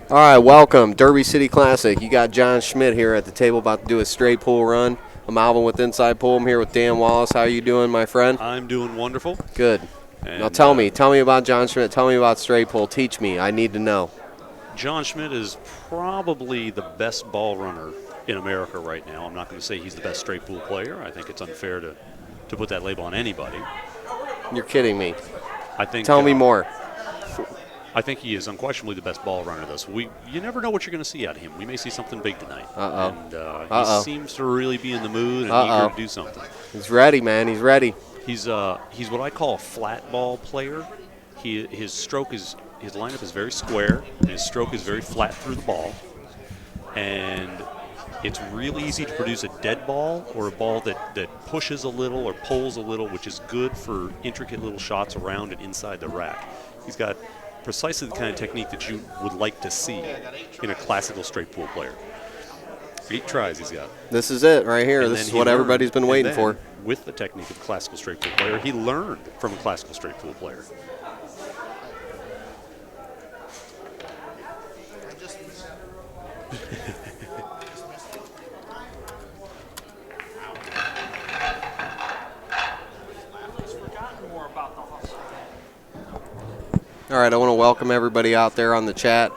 All right, welcome. Derby City Classic. You got John Schmidt here at the table about to do a straight pool run. I'm Alvin with Inside Pool. I'm here with Dan Wallace. How are you doing, my friend? I'm doing wonderful. Good. Now And tell me about John Schmidt. Tell me about straight pool. Teach me. I need to know. John Schmidt is probably the best ball runner in America right now. I'm not going to say he's the best straight pool player. I think it's unfair to put that label on anybody. You're kidding me. I think. Tell me more. I think he is unquestionably the best ball runner. You never know what you're going to see out of him. We may see something big tonight. And he seems to really be in the mood and eager to do something. He's ready, man. He's ready. He's what I call a flat ball player. His lineup is very square. His stroke is very flat through the ball, and it's really easy to produce a dead ball or a ball that pushes a little or pulls a little, which is good for intricate little shots around and inside the rack. He's got precisely the kind of technique that you would like to see in a classical straight pool player. 8 tries he's got. This is it right here. This is what everybody's been waiting for. With the technique of a classical straight pool player, he learned from a classical straight pool player. All right, I want to welcome everybody out there on the chat.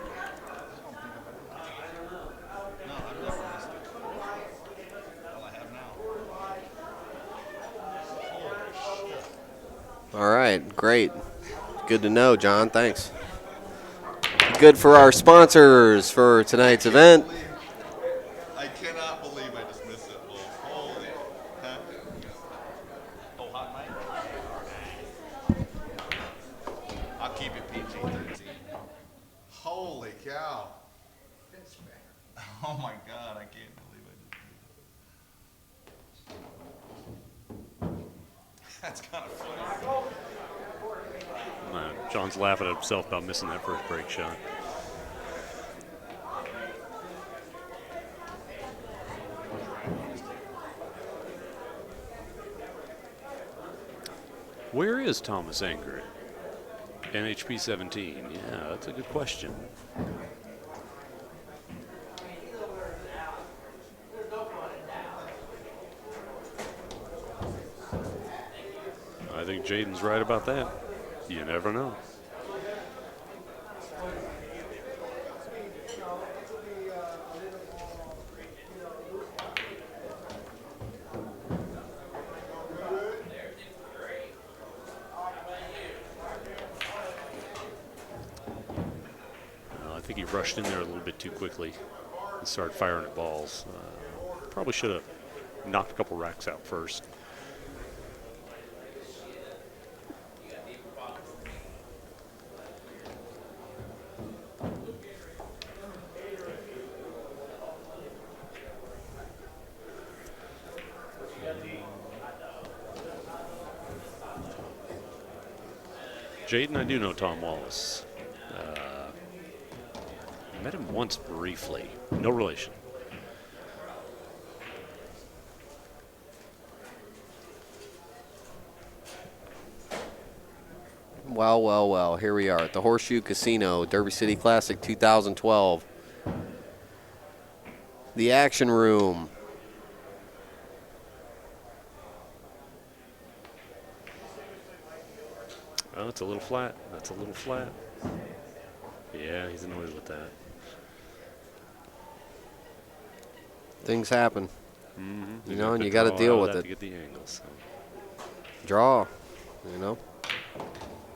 All right, great. Good to know, John. Thanks. Good for our sponsors for tonight's event. I cannot believe I just missed it. Holy heck. Oh, hot mic? I'll keep it PG-13. Holy cow. Oh my God, I can't believe I just did that. That's kind of funny. John's laughing at himself about missing that first break shot. Where is Thomas Anger? NHP 17. Yeah, that's a good question. I think Jaden's right about that. You never know. I think he rushed in there a little bit too quickly and started firing at balls. Probably should have knocked a couple racks out first. Jaden, I do know Tom Wallace. Met him once briefly. No relation. Well. Here we are at the Horseshoe Casino, Derby City Classic 2012. The Action Room. Oh, it's a little flat. That's a little flat. Yeah, he's annoyed with that. Things happen. Mm-hmm. You know, and you got to deal with it. To get the angle, so. Draw, you know.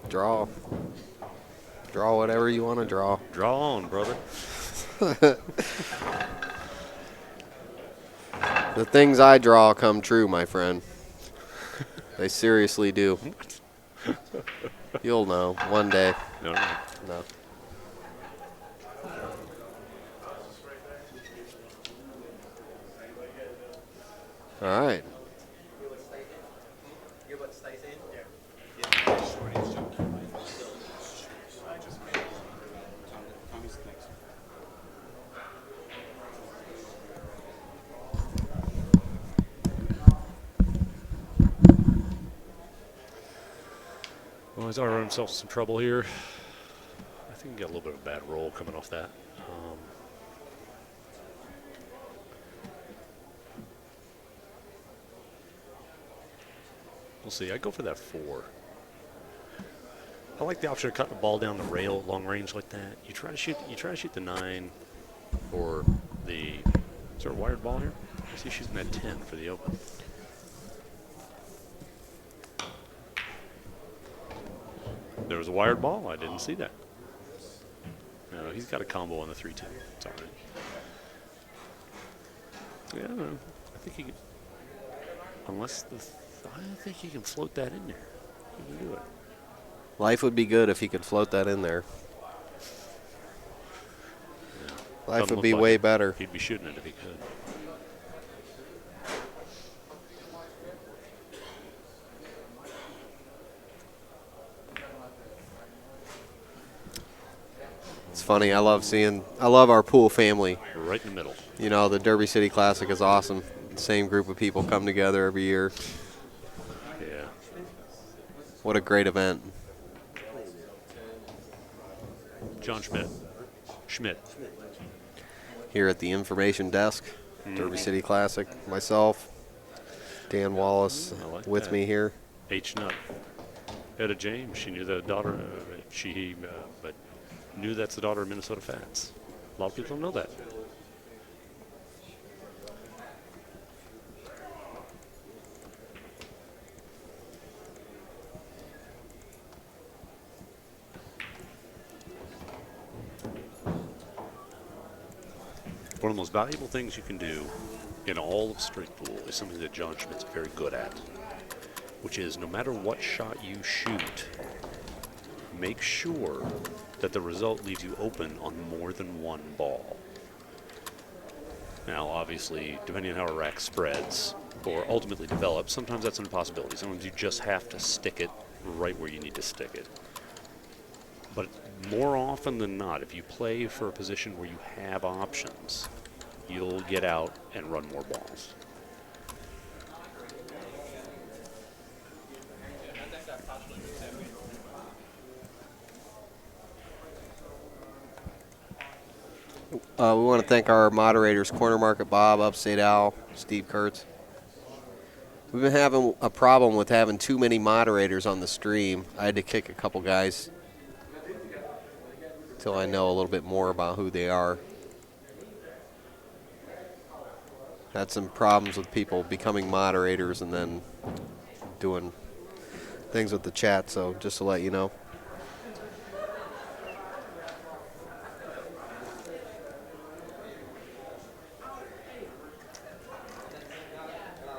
Draw whatever you want to draw. Draw on, brother. The things I draw come true, my friend. They seriously do. You'll know one day. No. All right. Well, he's already run himself some trouble here. I think Got a little bit of a bad roll coming off that. We'll see. I go for that 4. I like the option of cutting the ball down the rail at long range like that. You try to shoot the 9 or the sort of wired ball here. I see shooting that 10 for the open. There was a wired ball. I didn't see that. No, he's got a combo on the 3-10. It's all right. Yeah, I don't know. I think he can. I think he can float that in there. He can do it. Life would be good if he could float that in there. Yeah. Life Doesn't would look be like way it. better. He'd be shooting it if he could. It's funny. I love our pool family. Right in the middle. You know, the Derby City Classic is awesome. The same group of people come together every year. Yeah. What a great event. John Schmidt. Here at the information desk, Derby City Classic. Myself, Dan Wallace I like with that. me here. H. Nut. Etta James. She knew the daughter. But knew that's the daughter of Minnesota Fats. A lot of people don't know that. One of the most valuable things you can do in all of straight pool is something that John Schmidt's very good at, which is no matter what shot you shoot, make sure that the result leaves you open on more than one ball. Now, obviously, depending on how a rack spreads or ultimately develops, sometimes that's an impossibility. Sometimes you just have to stick it right where you need to stick it. But more often than not, if you play for a position where you have options, you'll get out and run more balls. We want to thank our moderators, Corner Market Bob, Upstate Al, Steve Kurtz. We've been having a problem with having too many moderators on the stream. I had to kick a couple guys until I know a little bit more about who they are. Had some problems with people becoming moderators and then doing things with the chat, so just to let you know.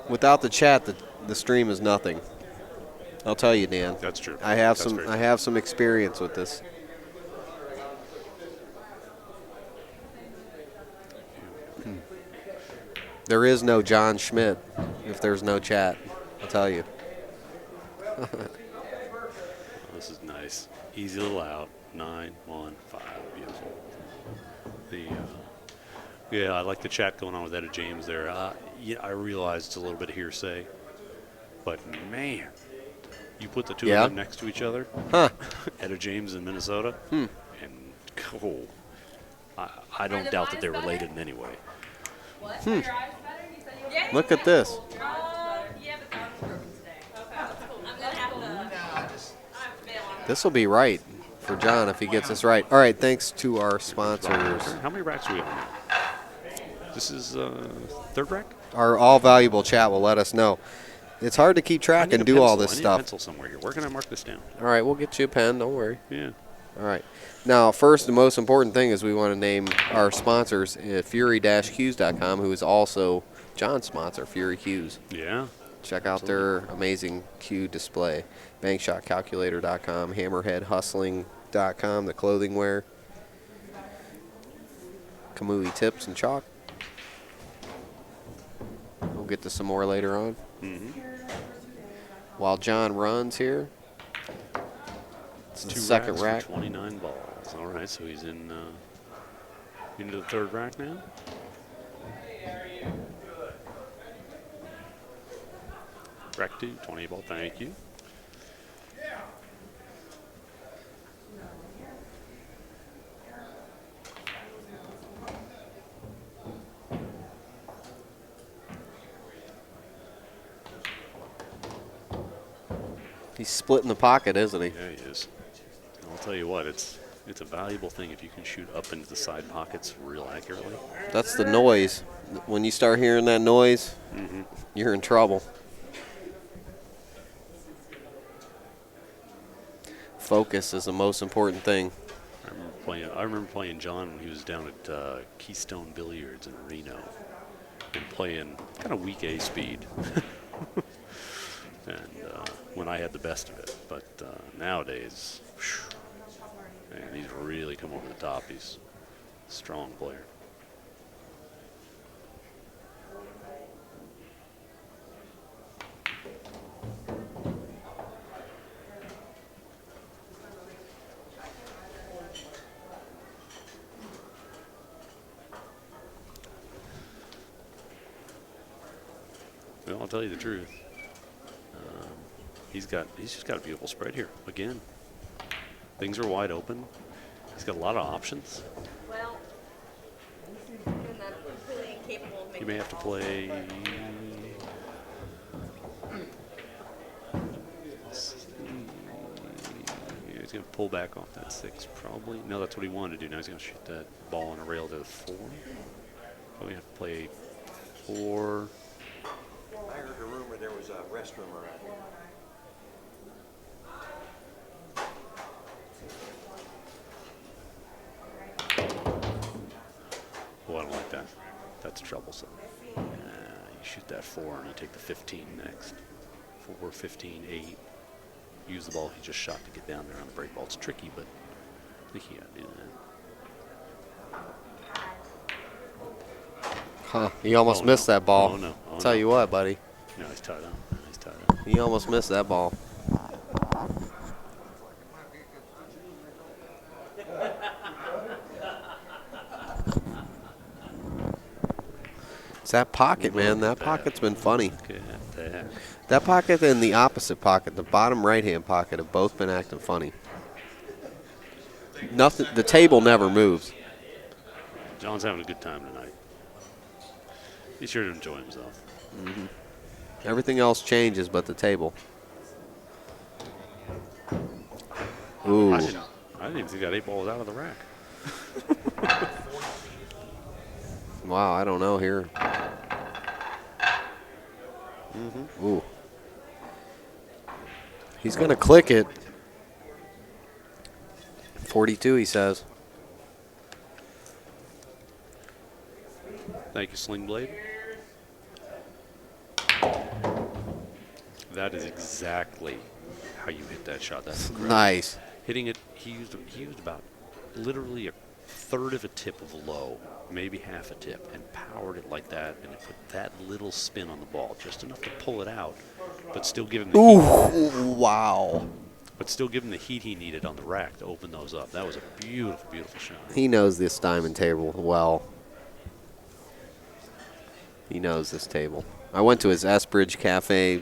Without the chat, the stream is nothing. I'll tell you, Dan. That's true. I have some experience with this. There is no John Schmidt if there's no chat. I'll tell you. This is nice. Easy little out. 9, 1, 5. Beautiful. Yeah, I like the chat going on with Etta James there. Yeah, I realize it's a little bit hearsay, but man, you put the two of them next to each other, Etta James in Minnesota, and I don't doubt that they're related in any way. Look at this. This will be right for John if he gets this right. All right, thanks to our sponsors. How many racks do we have on that? This is third rack? Our all valuable chat will let us know. It's hard to keep track and do all this I need stuff. a pencil somewhere here. Where can I mark this down? All right, we'll get you a pen. Don't worry. Yeah. All right. Now, first, the most important thing is we want to name our sponsors, Fury-Qs.com, who is also John's sponsor, Fury Qs. Yeah. Check out their amazing Q display. Bankshotcalculator.com, HammerheadHustling.com, the clothing wear. Kamui tips and chalk. We'll get to some more later on. Mm-hmm. While John runs here, it's the second rack. 29 balls. All right, so he's in into the third rack now. Rack 2, 28 ball. Thank you. He's splitting the pocket, isn't he? Yeah, he is. I'll tell you what, it's a valuable thing if you can shoot up into the side pockets real accurately. That's the noise. When you start hearing that noise, you're in trouble. Focus is the most important thing. I remember playing John when he was down at Keystone Billiards in Reno, and playing kind of weak A speed. And when I had the best of it, but nowadays, man, he's really come over the top. He's a strong player. Well, I'll tell you the truth. He's just got a beautiful spread here. Again, things are wide open. He's got a lot of options. Well, I'm completely incapable of He making may have to play. He's going to pull back off that 6, probably. No, that's what he wanted to do. Now he's going to shoot that ball on a rail to the 4. Probably have to play 4. I heard a rumor there was a restroom around here. Oh, I don't like that. That's troublesome. You shoot that 4 and you take the 15 next. 4, 15, 8. Use the ball he just shot to get down there on the break ball. It's tricky, but I think he got to do that. Huh. He almost missed that ball. Oh, no. Oh, Tell no. you what, buddy. No, he's tied up. He's tied up. He almost missed that ball. It's that pocket, man. That pocket's been funny. Look at that. That pocket and the opposite pocket, the bottom right-hand pocket, have both been acting funny. Nothing. The table never moves. John's having a good time tonight. He's sure to enjoy himself. Everything else changes but the table. Ooh. I didn't even think that 8 ball was out of the rack. Wow, I don't know here. Ooh. He's going to click it. 42, he says. Thank you, Sling Blade. That is exactly how you hit that shot. That's incredible. Nice. Hitting it, he used about literally a third of a tip of low, maybe half a tip, and powered it like that, and it put that little spin on the ball, just enough to pull it out, but still give him the heat. Wow. But still give him the heat he needed on the rack to open those up. That was a beautiful, beautiful shot. He knows this diamond table well. He knows this table. I went to his Bridge Cafe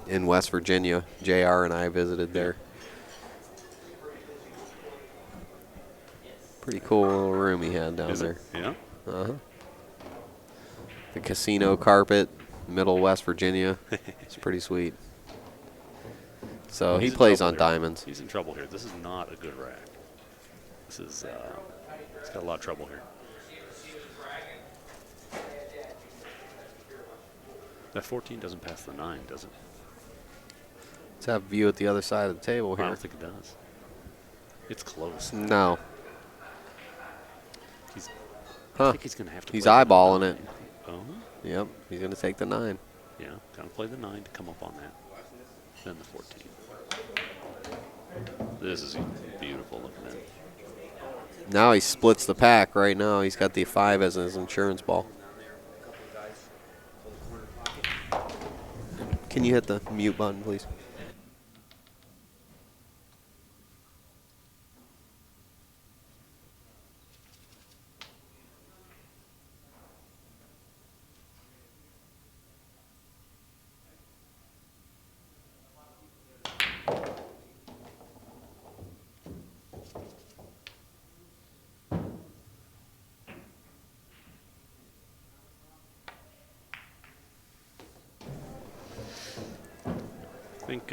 in West Virginia. JR and I visited there. Pretty cool little room he had down Is there. it? Yeah. Uh-huh. The casino carpet, middle West Virginia. It's pretty sweet. So he He's in plays trouble on here. diamonds. He's in trouble here. This is not a good rack. This is, he's got a lot of trouble here. That 14 doesn't pass the 9, does it? Let's have a view at the other side of the table I here. don't think it does. It's close. No. I Huh. think he's going to have to He's play the eyeballing 9. it. Oh, Yep. He's going to take the 9. yeah. Got to play the 9 to come up on that. Then the 14. This is beautiful looking at. Now he splits the pack right now. He's got the 5 as his insurance ball. Can you hit the mute button, please? I think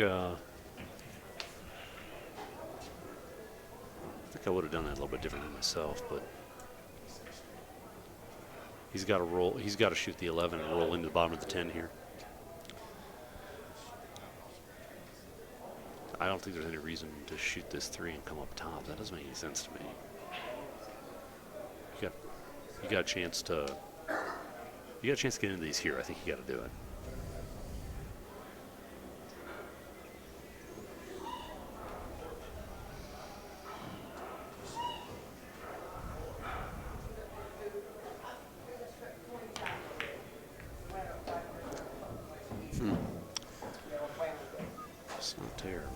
think I would have done that a little bit differently myself, but he's got to roll. He's got to shoot the 11 and roll into the bottom of the 10 here. I don't think there's any reason to shoot this 3 and come up top. That doesn't make any sense to me. You got a chance to. You got a chance to get into these here. I think you got to do it. It's not terrible.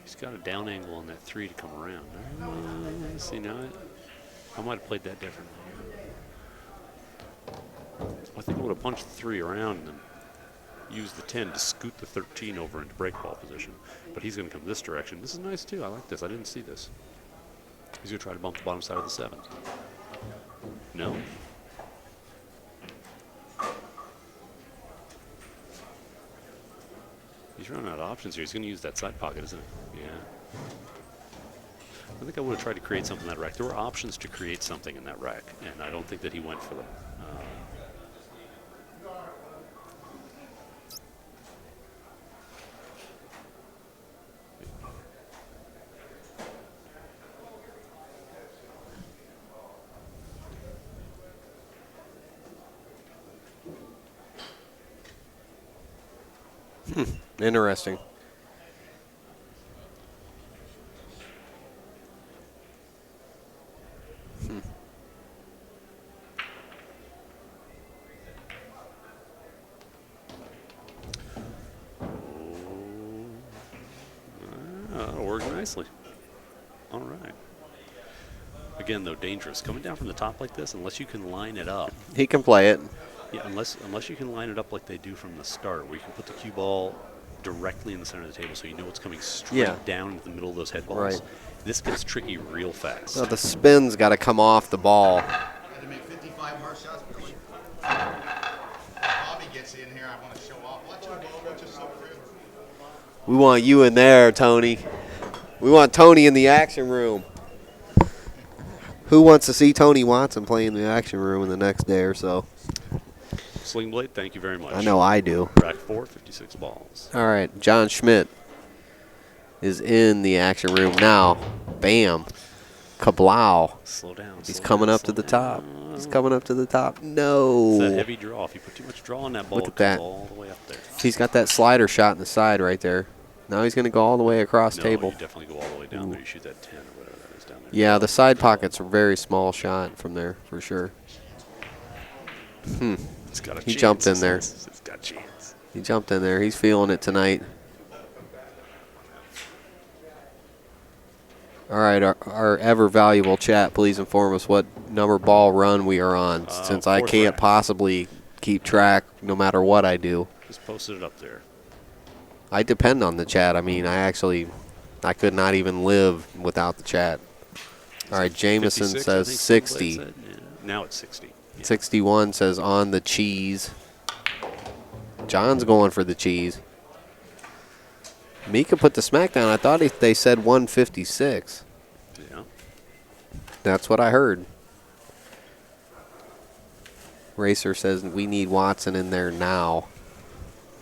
He's got a down angle on that 3 to come around. See now, I might have played that differently. I think I would have punched the 3 around and used the 10 to scoot the 13 over into break ball position. But he's going to come this direction. This is nice too. I like this. I didn't see this. He's going to try to bump the bottom side of the 7. No. He's running out of options here. He's going to use that side pocket, isn't he? Yeah. I think I would have tried to create something in that rack. There were options to create something in that rack, and I don't think that he went for them. Interesting. That'll work nicely. All right. Again, though, dangerous. Coming down from the top like this, unless you can line it up. He can play it. Yeah, unless you can line it up like they do from the start, where you can put the cue ball directly in the center of the table so you know it's coming straight down into the middle of those head balls. Right. This gets tricky real fast. So the spin's got to come off the ball. Had to make 55 more shots. Bobby gets in here. I want to show off. Watch him go. Just so real. We want you in there, Tony. We want Tony in the action room. Who wants to see Tony Watson play in the action room in the next day or so? Sling Blade, thank you very much. I know I do. Rack 4, 56 balls. All right, John Schmidt is in the action room now. Bam. Kablow. Slow down. He's slow coming down, up to slow the down. top. He's coming up to the top. No. It's a heavy draw. If you put too much draw on that ball, Look at it comes that. all the way up there. He's got that slider shot in the side right there. Now he's going to go all the way across No, table. you definitely go all the way down there. You shoot that 10 or whatever that is down there. Yeah, the side pocket's a very small shot from there for sure. It's got a He chance. jumped in there. It's got a chance. He jumped in there. He's feeling it tonight. All right, our ever valuable chat, please inform us what number ball run we are on, since I fourth can't rack. possibly keep track no matter what I do. Just posted it up there. I depend on the chat. I mean, I could not even live without the chat. All right, Jameson 56, I says think 60. Sling Blade said. Yeah. Now it's 60. Yeah. 61 says on the cheese. John's going for the cheese. Mika put the smack down. I thought they said 156. Yeah. That's what I heard. Racer says we need Watson in there now.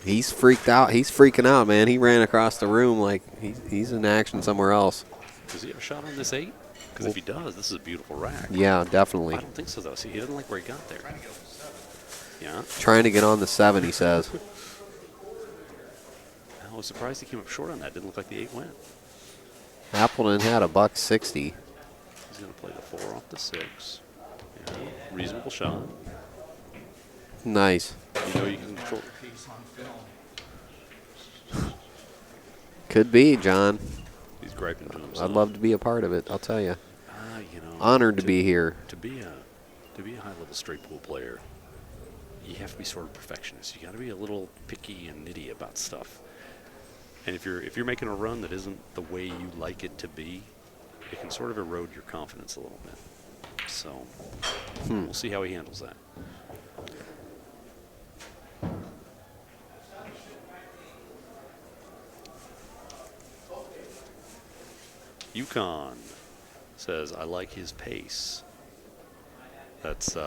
He's freaked out. He's freaking out, man. He ran across the room like he's in action somewhere else. Does he have a shot on this 8? Because if he does, this is a beautiful rack. Yeah, definitely. I don't think so, though. See, he doesn't like where he got there. Yeah. Trying to get on the 7, he says. I was surprised he came up short on that. Didn't look like the 8 went. Appleton had a $160. He's going to play the 4 off the 6. Yeah. Reasonable shot. Nice. You know you can control. Piece on film. Could be, John. He's griping to himself. I'd love to be a part of it, I'll tell you. You know, Honored to be here. To be a high-level straight pool player, you have to be sort of perfectionist. You got to be a little picky and nitty about stuff. And if you're making a run that isn't the way you like it to be, it can sort of erode your confidence a little bit. So we'll see how he handles that. Yukon says, I like his pace. That's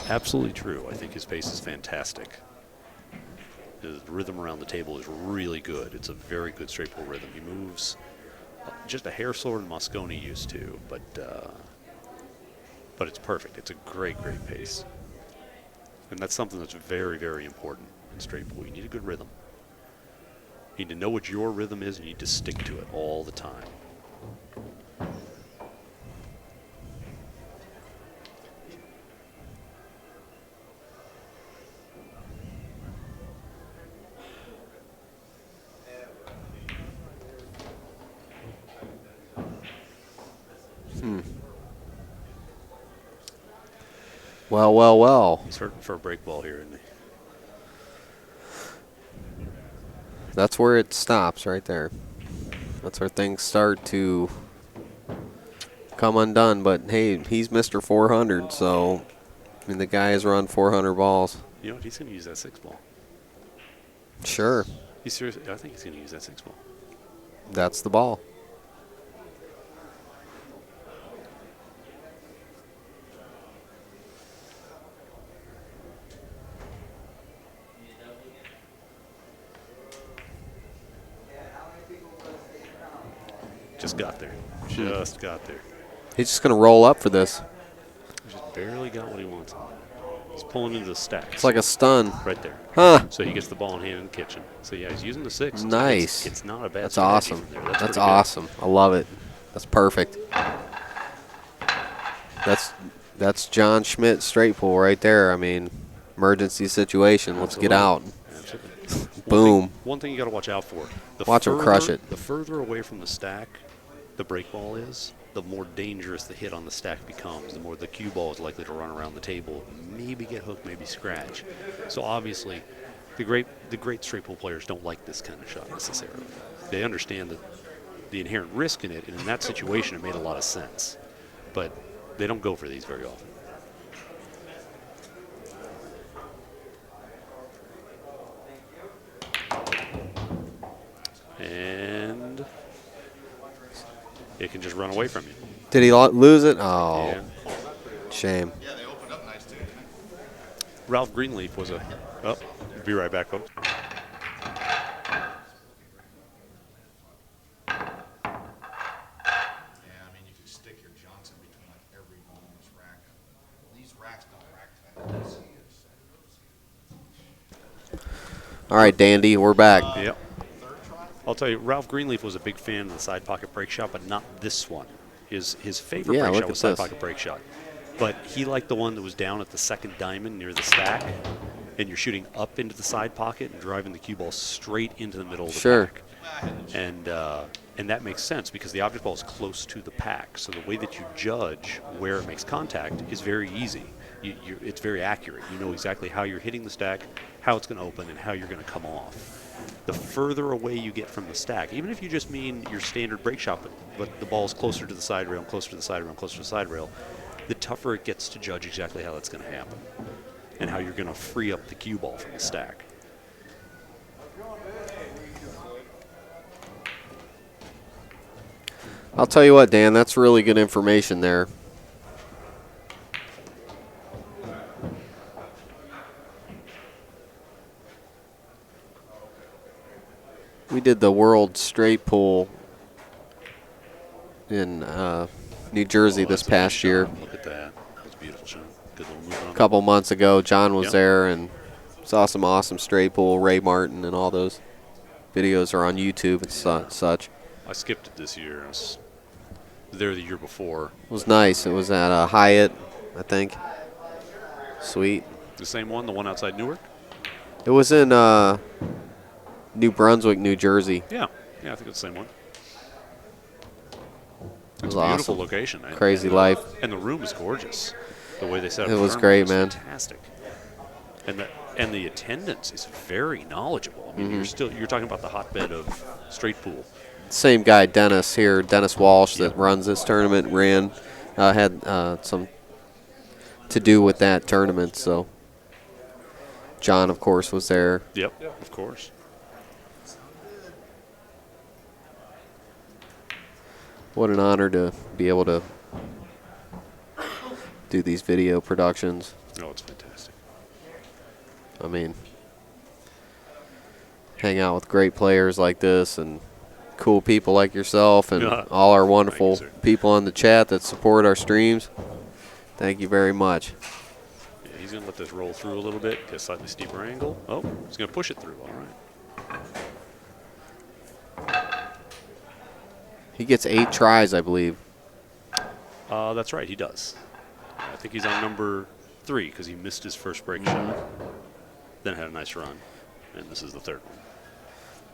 absolutely true. I think his pace is fantastic. His rhythm around the table is really good. It's a very good straight pull rhythm. He moves just a hair slower than Mosconi used to, but it's perfect. It's a great, great pace. And that's something that's very, very important in straight pull. You need a good rhythm. You need to know what your rhythm is, and you need to stick to it all the time. Well, well, well. He's hurting for a break ball here, isn't he? That's where it stops right there. That's where things start to come undone. But, hey, he's Mr. 400, so, I mean, the guy has run 400 balls. You know what? He's going to use that 6 ball. Sure. He's serious. I think he's going to use that 6 ball. That's the ball. Just got there. Just got there. He's just going to roll up for this. Just barely got what he wants. He's pulling into the stack. It's like a stun. Right there. Huh. So he gets the ball in hand in the kitchen. So, yeah, he's using the 6. Nice. It's not a bad That's strategy awesome. from there. That's pretty good. awesome. I love it. That's perfect. That's John Schmidt straight pull right there. I mean, emergency situation. Let's get out. Absolutely. Boom. One thing you got to watch out for. Watch him crush it. The further away from the stack the break ball is, the more dangerous the hit on the stack becomes. The more the cue ball is likely to run around the table, maybe get hooked, maybe scratch. So obviously, the great straight pull players don't like this kind of shot necessarily. They understand the inherent risk in it, and in that situation, it made a lot of sense. But they don't go for these very often. And it can just run away from you. Did he lose it? Oh, Yeah. shame. Yeah, they opened up nice too. Ralph Greenleaf was be right back, folks. Yeah, I mean, you could stick your Johnson between like every ball in this rack. These racks don't rack tight. All right, Dandy, we're back. Yep. I'll tell you, Ralph Greenleaf was a big fan of the side pocket break shot, but not this one. His favorite Yeah, break look shot at was side this. pocket break shot. But he liked the one that was down at the second diamond near the stack, and you're shooting up into the side pocket and driving the cue ball straight into the middle of the Sure. pack. And that makes sense because the object ball is close to the pack. So the way that you judge where it makes contact is very easy. It's very accurate. You know exactly how you're hitting the stack, how it's going to open, and how you're going to come off. The further away you get from the stack, even if you just mean your standard break shot, but the ball's closer to the side rail, closer to the side rail, closer to the side rail, the tougher it gets to judge exactly how that's going to happen and how you're going to free up the cue ball from the stack. I'll tell you what, Dan, that's really good information there. We did the World Straight Pull in New Jersey this That's a nice past year. shot. Look at that. That was a beautiful shot. Good little move on A couple months ago, John was Yep. there and saw some awesome straight pull. Ray Martin and all those videos are on YouTube and such. I skipped it this year. I was there the year before. It was nice. It was at Hyatt, I think. Sweet. The same one, the one outside Newark? It was in New Brunswick, New Jersey. Yeah. Yeah, I think it's the same one. It was It's a beautiful awesome. location. Crazy life. And the room is gorgeous. The way they set up It the was tournament great, man. Fantastic. And the attendance is very knowledgeable. I mean, Mm-hmm. you're talking about the hotbed of straight pool. Same guy, Dennis here, Dennis Walsh, that runs this tournament, had some to do with that tournament. So John, of course, was there. Yep, of course. What an honor to be able to do these video productions. Oh, it's fantastic. I mean, hang out with great players like this and cool people like yourself and Yeah. all our wonderful Thank you, sir. people on the chat that support our streams. Thank you very much. Yeah, he's going to let this roll through a little bit, get a slightly steeper angle. Oh, he's going to push it through. All right. He gets 8 tries, I believe. That's right, he does. I think he's on number 3 because he missed his first break shot. Then had a nice run. And this is the third one.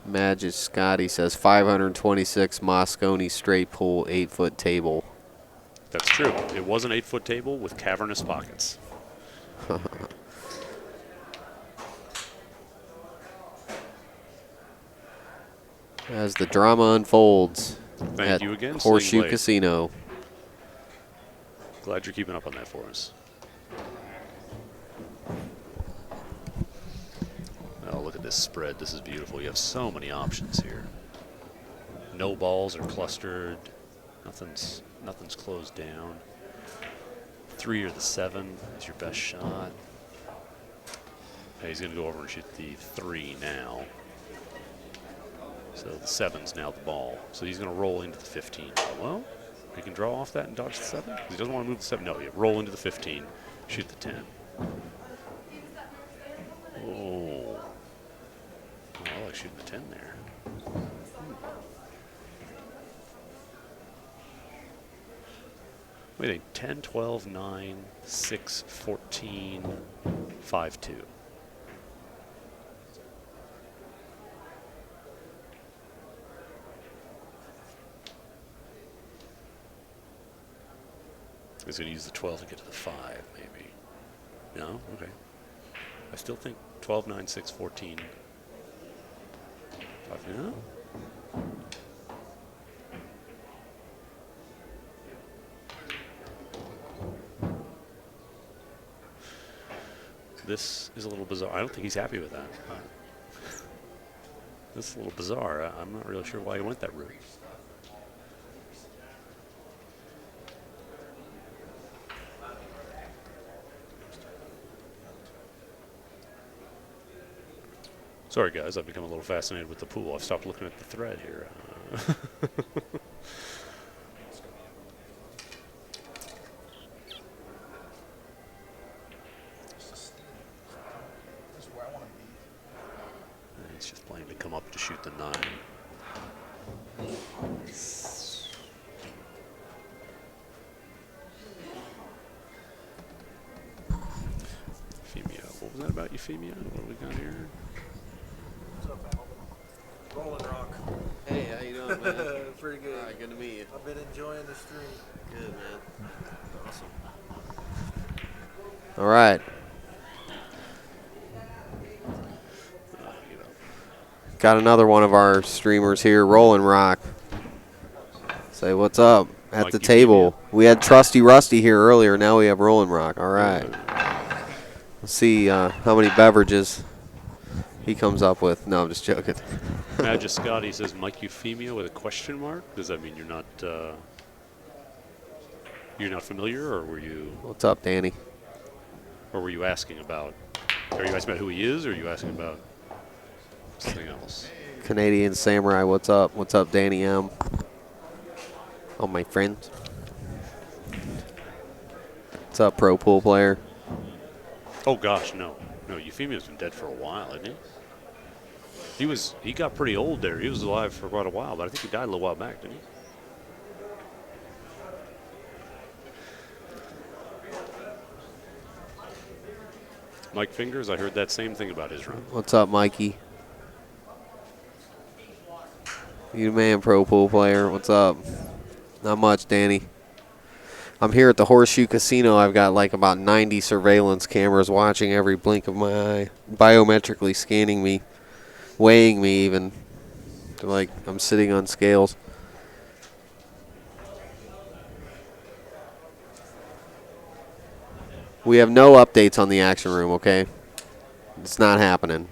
Magic Scotty says 526 Moscone straight pull 8-foot table. That's true. It was an 8-foot table with cavernous pockets. As the drama unfolds Thank at you again, Horseshoe Sling Blade. Casino. Glad you're keeping up on that for us. Oh, look at this spread. This is beautiful. You have so many options here. No balls are clustered. Nothing's closed down. 3 or the 7 is your best shot. Okay, he's going to go over and shoot the 3 now. So the 7's now the ball. So he's going to roll into the 15. Well, he can draw off that and dodge the 7. He doesn't want to move the 7. No, yeah, roll into the 15, shoot the 10. Oh. I like shooting the 10 there. Wait, 10, 12, 9, 6, 14, 5, 2. He's going to use the 12 to get to the 5, maybe. No? Okay. I still think 12, 9, 6, 14. 5, no? This is a little bizarre. I don't think he's happy with that. This is a little bizarre. I'm not really sure why he went that route. Sorry, guys. I've become a little fascinated with the pool. I've stopped looking at the thread here. He's just playing to come up to shoot the 9. Euphemia. What was that about Euphemia? What do we got here? Rolling Rock. Hey, how you doing, man? Pretty good. All right, good to meet you. I've been enjoying the stream. Good, man. Awesome. All right. Got another one of our streamers here, Rolling Rock. Say what's up at Mike the Euphemia. table. We had Trusty Rusty here earlier. Now we have Rolling Rock. All right. Let's see how many beverages he comes up with. No, I'm just joking. Magic Scotty says Mike Euphemia with a question mark. Does that mean you're not familiar, or were you What's up, Danny? asking about? Are you asking about who he is, or are you asking about something else? Canadian Samurai, what's up? What's up, Danny M? Oh, my friend. What's up, pro pool player? Oh gosh, no. Euphemia's been dead for a while, hasn't he? He got pretty old there. He was alive for quite a while, but I think he died a little while back, didn't he? Mike Fingers, I heard that same thing about his run. What's up, Mikey? You the man, pro pool player. What's up? Not much, Danny. I'm here at the Horseshoe Casino. I've got like about 90 surveillance cameras watching every blink of my eye, biometrically scanning me, weighing me even. They're like I'm sitting on scales. We have no updates on the action room, okay? It's not happening.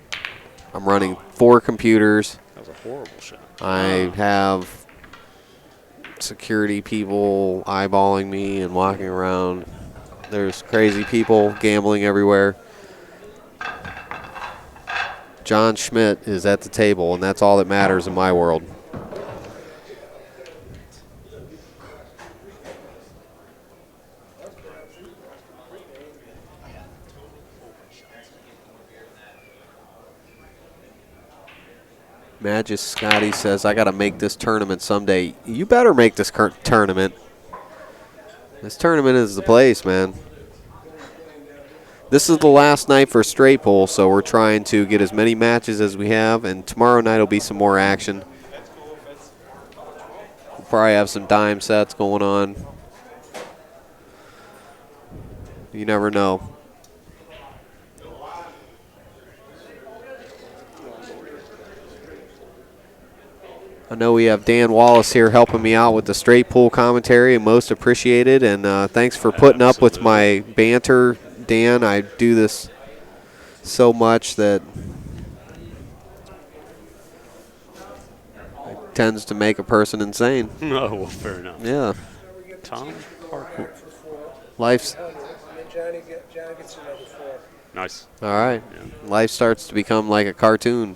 I'm running 4 computers. That was a horrible shot. I have security people eyeballing me and walking around. There's crazy people gambling everywhere. John Schmidt is at the table, and that's all that matters in my world. Magis Scotty says, I got to make this tournament someday. You better make this tournament. This tournament is the place, man. This is the last night for straight pool, so we're trying to get as many matches as we have, and tomorrow night will be some more action. We'll probably have some dime sets going on. You never know. I know we have Dan Wallace here helping me out with the straight pool commentary, most appreciated. And thanks for putting up with my banter, Dan. I do this so much that it tends to make a person insane. Oh, well, fair enough. Yeah. Tom Parker. Life's And then Johnny gets another 4. Nice. all right. Yeah. Life starts to become like a cartoon,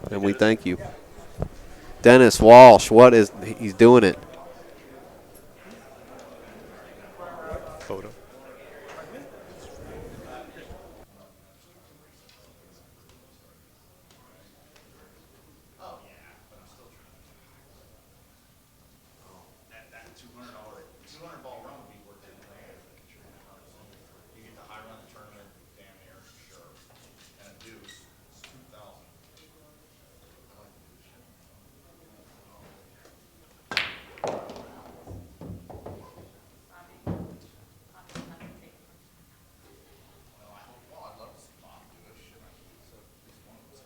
and we thank you. Dennis Walsh, he's doing it. Photo. That $200 ball run would be worth it. You get the high run tournament, damn near sure, and a deuce, it's 2,000. Well, I'd love to see Bob do it. Shit, I could set at least one of us.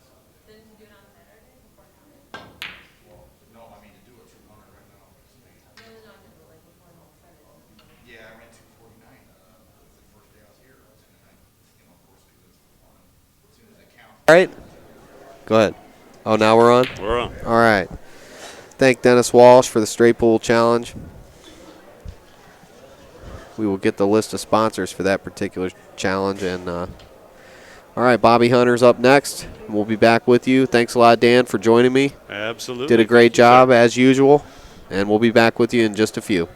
Didn't you do it on Saturday before Well, no, I mean to do a 200 right now. No, like before Saturday. Yeah, I ran 249 the first day I was here. And I, of course, because it's fun. As soon as they count. All right. Go ahead. Oh, now we're on? We're on. All right. Thank Dennis Walsh for the straight pool challenge. We will get the list of sponsors for that particular challenge. And all right, Bobby Hunter's up next. We'll be back with you. Thanks a lot, Dan, for joining me. Absolutely. Did a great Thank you, sir. job as usual. And we'll be back with you in just a few.